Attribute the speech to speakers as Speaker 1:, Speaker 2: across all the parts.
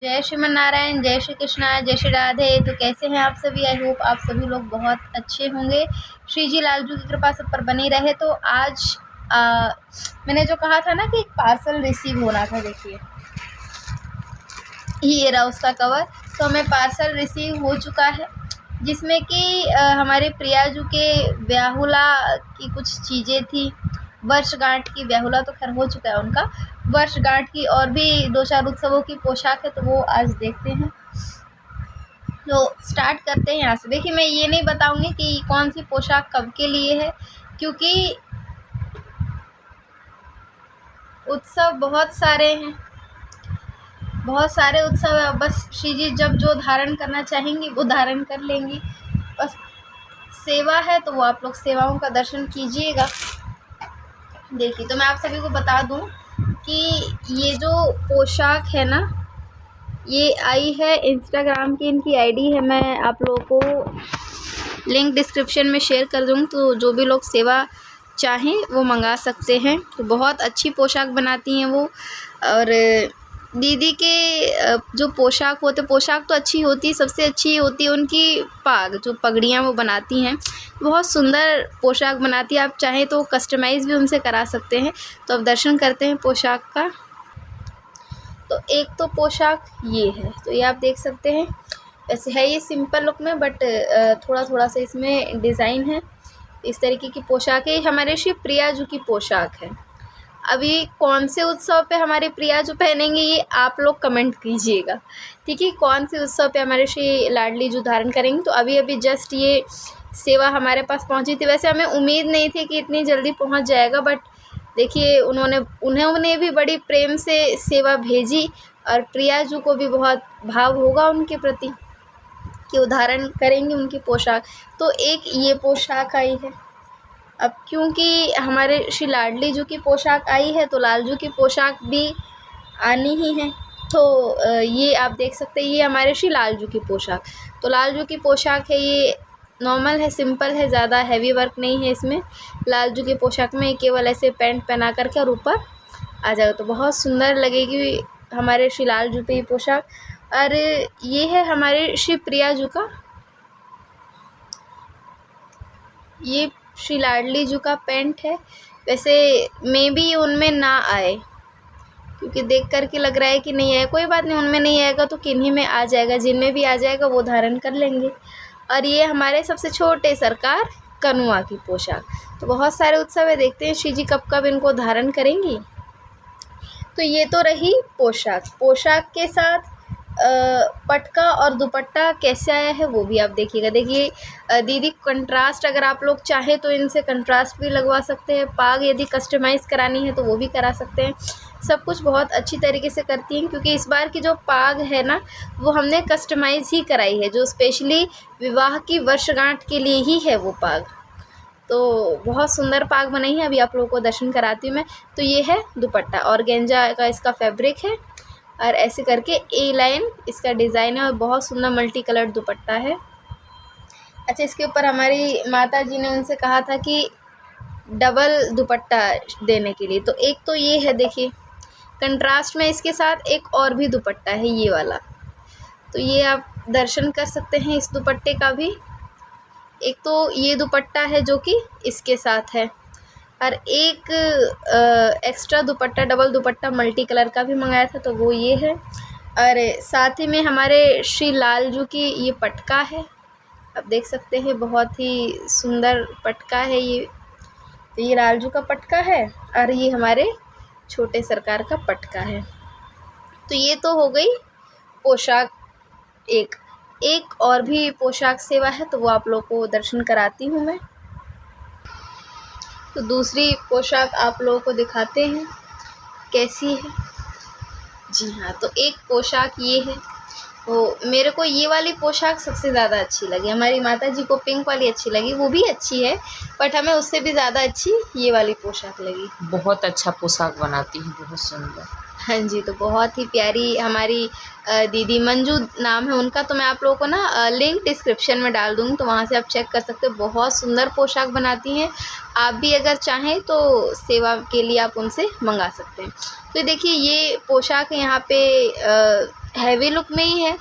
Speaker 1: जय श्रीमन नारायण, जय श्री कृष्णा, जय श्री राधे। तो कैसे हैं आप सभी? आई होप आप सभी लोग बहुत अच्छे होंगे। श्री जी लालजू की कृपा सब पर बनी रहे। तो आज मैंने जो कहा था ना कि एक पार्सल रिसीव होना था, देखिए ये रहा उसका कवर। तो हमें पार्सल रिसीव हो चुका है, जिसमें कि हमारे प्रियाजू के ब्याहुला की कुछ चीज़ें थी। वर्षगांठ की, ब्याहुला तो खैर हो चुका है उनका, वर्षगांठ की और भी 2-4 उत्सवों की पोशाक है, तो वो आज देखते हैं। तो स्टार्ट करते हैं यहाँ से। देखिए मैं ये नहीं बताऊंगी कि कौन सी पोशाक कब के लिए है, क्योंकि उत्सव बहुत सारे हैं, बहुत सारे उत्सव है। बस श्री जी जब जो धारण करना चाहेंगी वो धारण कर लेंगी। बस सेवा है तो वो आप लोग सेवाओं का दर्शन कीजिएगा। देखिए तो मैं आप सभी को बता दूं कि ये जो पोशाक है ना, ये आई है इंस्टाग्राम की, इनकी आईडी है। मैं आप लोगों को लिंक डिस्क्रिप्शन में शेयर कर दूँगी, तो जो भी लोग सेवा चाहें वो मंगा सकते हैं। तो बहुत अच्छी पोशाक बनाती हैं वो। और दीदी के जो पोशाक होते, पोशाक तो अच्छी होती, सबसे अच्छी होती है उनकी पाग, जो पगड़ियाँ वो बनाती हैं। बहुत सुंदर पोशाक बनाती है। आप चाहें तो कस्टमाइज़ भी उनसे करा सकते हैं। तो अब दर्शन करते हैं पोशाक का। तो एक तो पोशाक ये है, तो ये आप देख सकते हैं। वैसे है ये सिंपल लुक में, बट थोड़ा थोड़ा सा इसमें डिज़ाइन है। इस तरीके की पोशाक है। हमारे श्री प्रियाजू की पोशाक है। अभी कौन से उत्सव पे हमारे प्रियाजू पहनेंगे ये आप लोग कमेंट कीजिएगा, ठीक है। कौन से उत्सव पे हमारे श्री लाडली जू धारण करेंगे। तो अभी अभी जस्ट ये सेवा हमारे पास पहुंची थी। वैसे हमें उम्मीद नहीं थी कि इतनी जल्दी पहुंच जाएगा, बट देखिए उन्होंने भी बड़ी प्रेम से सेवा भेजी, और प्रियाजू को भी बहुत भाव होगा उनके प्रति कि उधारण करेंगे उनकी पोशाक। तो एक ये पोशाक आई है। अब क्योंकि हमारे श्री लाडली जू की पोशाक आई है, तो लालजू की पोशाक भी आनी ही है। तो ये आप देख सकते हैं, ये हमारे श्री लालजू की पोशाक। तो लालजू की पोशाक है, ये नॉर्मल है, सिंपल है, ज़्यादा हैवी वर्क नहीं है इसमें। लालजू की पोशाक में केवल ऐसे पैंट पहना करके और ऊपर आ जाएगा, तो बहुत सुंदर लगेगी हमारे श्री लालजू पे ये पोशाक। और ये है हमारे श्री प्रियाजू का, ये श्री लाडली जू का पैंट है। वैसे मे बी उनमें ना आए, क्योंकि देख कर के लग रहा है कि नहीं आया। कोई बात नहीं, उनमें नहीं आएगा तो किन्हीं में आ जाएगा, जिनमें भी आ जाएगा वो धारण कर लेंगे। और ये हमारे सबसे छोटे सरकार कनुआ की पोशाक। तो बहुत सारे उत्सव है, देखते हैं श्री जी कब कब इनको धारण करेंगी। तो ये तो रही पोशाक। पोशाक के साथ पटका और दुपट्टा कैसे आया है वो भी आप देखिएगा। देखिए दीदी कंट्रास्ट, अगर आप लोग चाहें तो इनसे कंट्रास्ट भी लगवा सकते हैं। पाग यदि कस्टमाइज़ करानी है तो वो भी करा सकते हैं। सब कुछ बहुत अच्छी तरीके से करती हैं, क्योंकि इस बार की जो पाग है ना, वो हमने कस्टमाइज़ ही कराई है, जो स्पेशली विवाह की वर्षगांठ के लिए ही है वो पाग। तो बहुत सुंदर पाग बनाई है। अभी आप लोगों को दर्शन कराती हूँ मैं। तो ये है दुपट्टा, और गेंजा का इसका फैब्रिक है, और ऐसे करके ए लाइन इसका डिज़ाइन है, और बहुत सुंदर मल्टी कलर दुपट्टा है। अच्छा, इसके ऊपर हमारी माता जी ने उनसे कहा था कि डबल दुपट्टा देने के लिए। तो एक तो ये है, देखिए कंट्रास्ट में इसके साथ एक और भी दुपट्टा है, ये वाला। तो ये आप दर्शन कर सकते हैं इस दुपट्टे का भी। एक तो ये दुपट्टा है जो कि इसके साथ है, और एक एक्स्ट्रा दुपट्टा, डबल दुपट्टा मल्टी कलर का भी मंगाया था, तो वो ये है। और साथ ही में हमारे श्री लालजू की ये पटका है, आप देख सकते हैं, बहुत ही सुंदर पटका है ये। तो ये लालजू का पटका है, और ये हमारे छोटे सरकार का पटका है। तो ये तो हो गई पोशाक। एक और भी पोशाक सेवा है, तो वो आप लोग को दर्शन कराती हूँ मैं। तो दूसरी पोशाक आप लोगों को दिखाते हैं कैसी है। जी हाँ, तो एक पोशाक ये है। तो मेरे को ये वाली पोशाक सबसे ज़्यादा अच्छी लगी। हमारी माता जी को पिंक वाली अच्छी लगी, वो भी अच्छी है, बट हमें उससे भी ज़्यादा अच्छी ये वाली पोशाक लगी।
Speaker 2: बहुत अच्छा पोशाक बनाती है, बहुत सुंदर।
Speaker 1: हाँ जी, तो बहुत ही प्यारी हमारी दीदी, मंजू नाम है उनका। तो मैं आप लोगों को ना लिंक डिस्क्रिप्शन में डाल दूँगी, तो वहाँ से आप चेक कर सकते हो। बहुत सुंदर पोशाक बनाती हैं। आप भी अगर चाहें तो सेवा के लिए आप उनसे मंगा सकते हैं। तो देखिए ये पोशाक है, यहाँ पे हैवी लुक में ही है,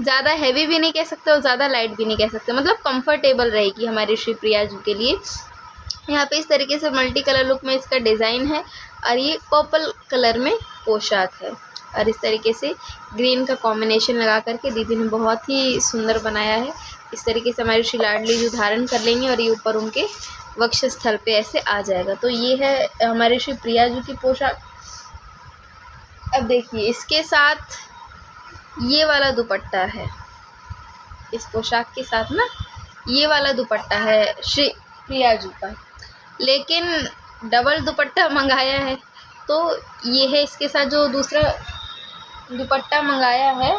Speaker 1: ज़्यादा हैवी भी नहीं कह सकते और ज़्यादा लाइट भी नहीं कह सकते, मतलब कंफर्टेबल रहेगी हमारी श्री प्रिया जी के लिए। यहाँ पे इस तरीके से मल्टी कलर लुक में इसका डिज़ाइन है और ये पर्पल कलर में पोशाक है और इस तरीके से ग्रीन का कॉम्बिनेशन लगा करके दीदी ने बहुत ही सुंदर बनाया है। इस तरीके से हमारी श्री लाडली जो धारण कर लेंगे और ये ऊपर उनके वक्षस्थल पे ऐसे आ जाएगा। तो ये है हमारी श्री प्रिया जी की पोशाक। अब देखिए इसके साथ ये वाला दुपट्टा है, इस पोशाक के साथ ना ये वाला दुपट्टा है श्री प्रिया जी का, लेकिन डबल दुपट्टा मंगाया है। तो ये है इसके साथ जो दूसरा दुपट्टा मंगाया है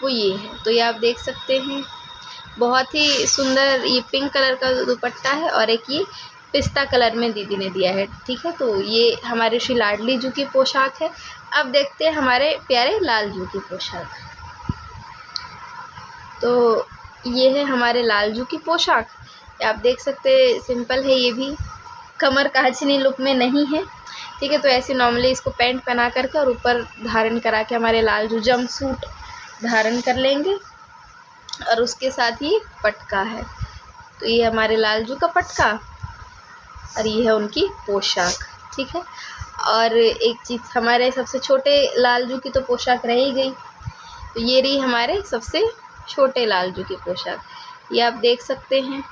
Speaker 1: वो ये है। तो ये आप देख सकते हैं बहुत ही सुंदर ये पिंक कलर का दुपट्टा है और एक ये पिस्ता कलर में दीदी ने दिया है। ठीक है, तो ये हमारे श्री लाडली जी की पोशाक है। अब देखते हैं हमारे प्यारे लाल जी की पोशाक। तो ये है हमारे लाल जी की पोशाक, आप देख सकते हैं सिंपल है, ये भी कमर कांचनी लुक में नहीं है। ठीक है, तो ऐसे नॉर्मली इसको पैंट पहना करके और ऊपर धारण करा के हमारे लाल जी जंप सूट धारण कर लेंगे और उसके साथ ही पटका है। तो ये हमारे लाल जी का पटका और ये है उनकी पोशाक। ठीक है, और एक चीज़ हमारे सबसे छोटे लाल जी की तो पोशाक रह ही गई, तो ये रही हमारे सबसे छोटे लाल जी की पोशाक। ये आप देख सकते हैं,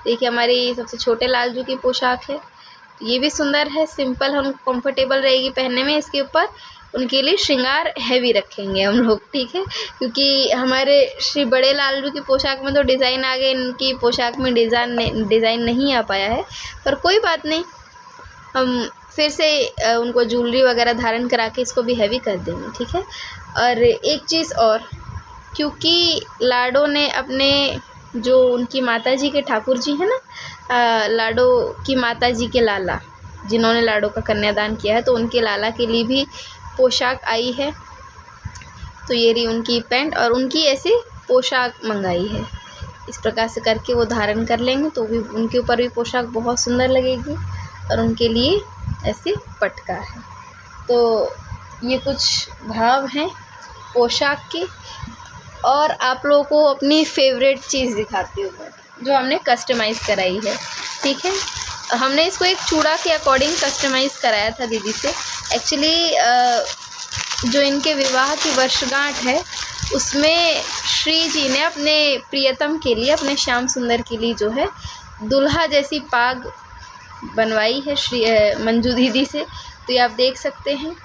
Speaker 1: देखिए हमारी सबसे छोटे लाल जी की पोशाक है। ये भी सुंदर है, सिंपल हम कंफर्टेबल रहेगी पहनने में। इसके ऊपर उनके लिए श्रृंगार हैवी रखेंगे हम लोग। ठीक है, क्योंकि हमारे श्री बड़े लाल जी की पोशाक में तो डिज़ाइन आ गए, इनकी पोशाक में डिज़ाइन नहीं आ पाया है, पर कोई बात नहीं, हम फिर से उनको ज्वेलरी वगैरह धारण करा के इसको भी हैवी कर देंगे। ठीक है, और एक चीज़ और, क्योंकि लाडो ने अपने जो उनकी माताजी के ठाकुर जी हैं ना, लाडो की माताजी के लाला जिन्होंने लाडो का कन्यादान किया है, तो उनके लाला के लिए भी पोशाक आई है। तो ये रही उनकी पैंट और उनकी ऐसे पोशाक मंगाई है, इस प्रकार से करके वो धारण कर लेंगे तो भी उनके ऊपर भी पोशाक बहुत सुंदर लगेगी और उनके लिए ऐसे पटका है। तो ये कुछ भाव हैं पोशाक के। और आप लोगों को अपनी फेवरेट चीज़ दिखाती हूँ जो हमने कस्टमाइज़ कराई है। ठीक है, हमने इसको एक चूड़ा के अकॉर्डिंग कस्टमाइज़ कराया था दीदी से। एक्चुअली जो इनके विवाह की वर्षगांठ है उसमें श्री जी ने अपने प्रियतम के लिए, अपने श्याम सुंदर के लिए जो है दुल्हा जैसी पाग बनवाई है श्री मंजू दीदी से। तो ये आप देख सकते हैं,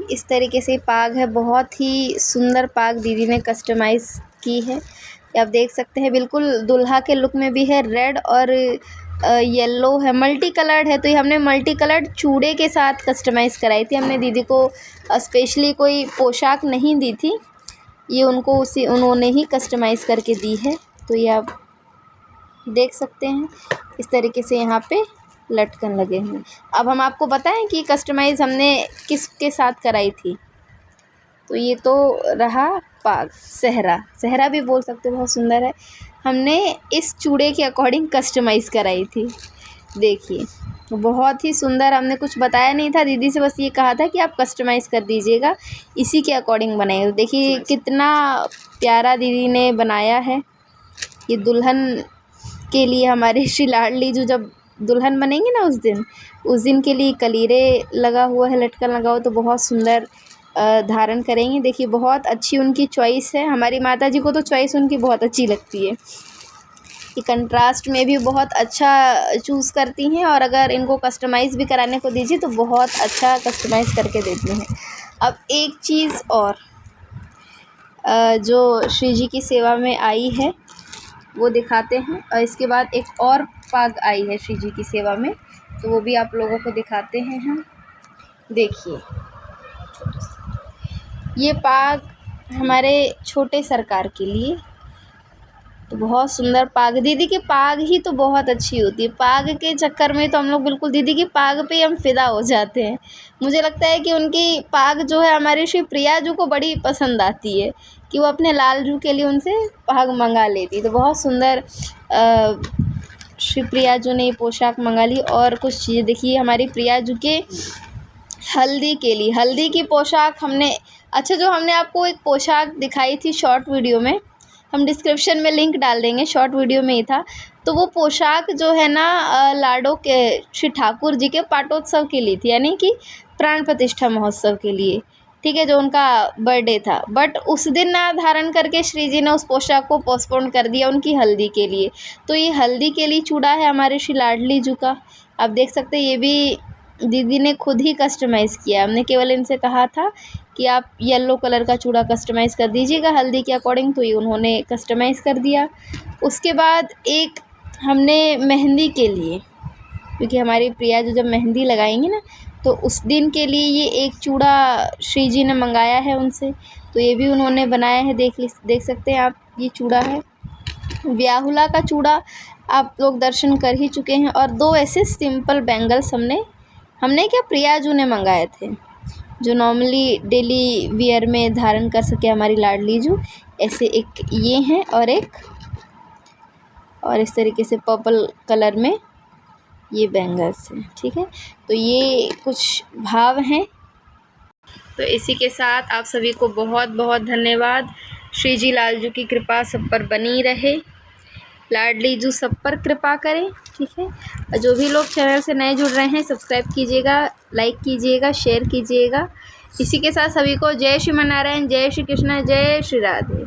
Speaker 1: इस तरीके से पाग है, बहुत ही सुंदर पाग दीदी ने कस्टमाइज़ की है। ये आप देख सकते हैं बिल्कुल दुल्हा के लुक में भी है, रेड और येलो है, मल्टी कलर्ड है। तो ये हमने मल्टी कलर्ड चूड़े के साथ कस्टमाइज़ कराई थी। हमने दीदी को स्पेशली कोई पोशाक नहीं दी थी, ये उनको उन्होंने ही कस्टमाइज़ करके दी है। तो ये आप देख सकते हैं इस तरीके से यहाँ पे लटकन लगे हुए। अब हम आपको बताएं कि कस्टमाइज़ हमने किसके साथ कराई थी। तो ये तो रहा पाग, सहरा भी बोल सकते, बहुत सुंदर है, हमने इस चूड़े के अकॉर्डिंग कस्टमाइज़ कराई थी। देखिए बहुत ही सुंदर, हमने कुछ बताया नहीं था, दीदी से बस ये कहा था कि आप कस्टमाइज़ कर दीजिएगा, इसी के अकॉर्डिंग बनाइएगा। देखिए कितना प्यारा दीदी ने बनाया है। ये दुल्हन के लिए हमारे श्री लाडली जो जब दुल्हन बनेंगे ना उस दिन के लिए कलीरे लगा हुआ है, लटकन लगा हुआ, तो बहुत सुंदर धारण करेंगे। देखिए बहुत अच्छी उनकी चॉइस है, हमारी माता जी को तो चॉइस उनकी बहुत अच्छी लगती है, ये कंट्रास्ट में भी बहुत अच्छा चूज़ करती हैं और अगर इनको कस्टमाइज़ भी कराने को दीजिए तो बहुत अच्छा कस्टमाइज़ करके देती हैं। अब एक चीज़ और जो श्री जी की सेवा में आई है वो दिखाते हैं, और इसके बाद एक और पाग आई है श्री जी की सेवा में, तो वो भी आप लोगों को दिखाते हैं हम। देखिए ये पाग हमारे छोटे सरकार के लिए, तो बहुत सुंदर पाग, दीदी की पाग ही तो बहुत अच्छी होती है। पाग के चक्कर में तो हम लोग बिल्कुल दीदी की पाग पे हम फिदा हो जाते हैं। मुझे लगता है कि उनकी पाग जो है हमारी श्री प्रिया जी को बड़ी पसंद आती है कि वो अपने लाल जू के लिए उनसे पाग मंगा लेती। तो बहुत सुंदर श्री प्रियाजू ने ये पोशाक मंगा ली। और कुछ चीज़ें देखिए हमारी प्रियाजू के हल्दी के लिए, हल्दी की पोशाक हमने, अच्छा जो हमने आपको एक पोशाक दिखाई थी शॉर्ट वीडियो में, हम डिस्क्रिप्शन में लिंक डाल देंगे, शॉर्ट वीडियो में ही था। तो वो पोशाक जो है ना लाडो के श्री ठाकुर जी के पाटोत्सव के लिए थी, यानी कि प्राण प्रतिष्ठा महोत्सव के लिए, ठीक है, जो उनका बर्थडे था। बट उस दिन ना धारण करके श्री जी ने उस पोशाक को पोस्टपोन कर दिया उनकी हल्दी के लिए। तो ये हल्दी के लिए चूड़ा है हमारे श्री लाडली जू का, आप देख सकते हैं। ये भी दीदी ने खुद ही कस्टमाइज़ किया, हमने केवल इनसे कहा था कि आप येलो कलर का चूड़ा कस्टमाइज़ कर दीजिएगा हल्दी के अकॉर्डिंग, तो ये उन्होंने कस्टमाइज़ कर दिया। उसके बाद एक हमने मेहंदी के लिए, क्योंकि हमारी प्रिया जो जब मेहंदी लगाएंगी ना, तो उस दिन के लिए ये एक चूड़ा श्री जी ने मंगाया है उनसे, तो ये भी उन्होंने बनाया है। देख सकते हैं आप, ये चूड़ा है व्याहुला का चूड़ा, आप लोग दर्शन कर ही चुके हैं। और 2 ऐसे सिंपल बैंगल्स हमने क्या प्रियाजू ने मंगाए थे, जो नॉर्मली डेली वियर में धारण कर सके हमारी लाडली जू। ऐसे एक ये हैं और इस तरीके से पर्पल कलर में ये बैंगल्स हैं, ठीक है। तो ये कुछ भाव हैं। तो इसी के साथ आप सभी को बहुत बहुत धन्यवाद। श्री जी लालजू की कृपा सब पर बनी रहे, लाडली जू सब पर कृपा करें, ठीक है। और जो भी लोग चैनल से नए जुड़ रहे हैं, सब्सक्राइब कीजिएगा, लाइक कीजिएगा, शेयर कीजिएगा। इसी के साथ सभी को जय श्री मनारायण, जय श्री कृष्ण, जय श्री राधे।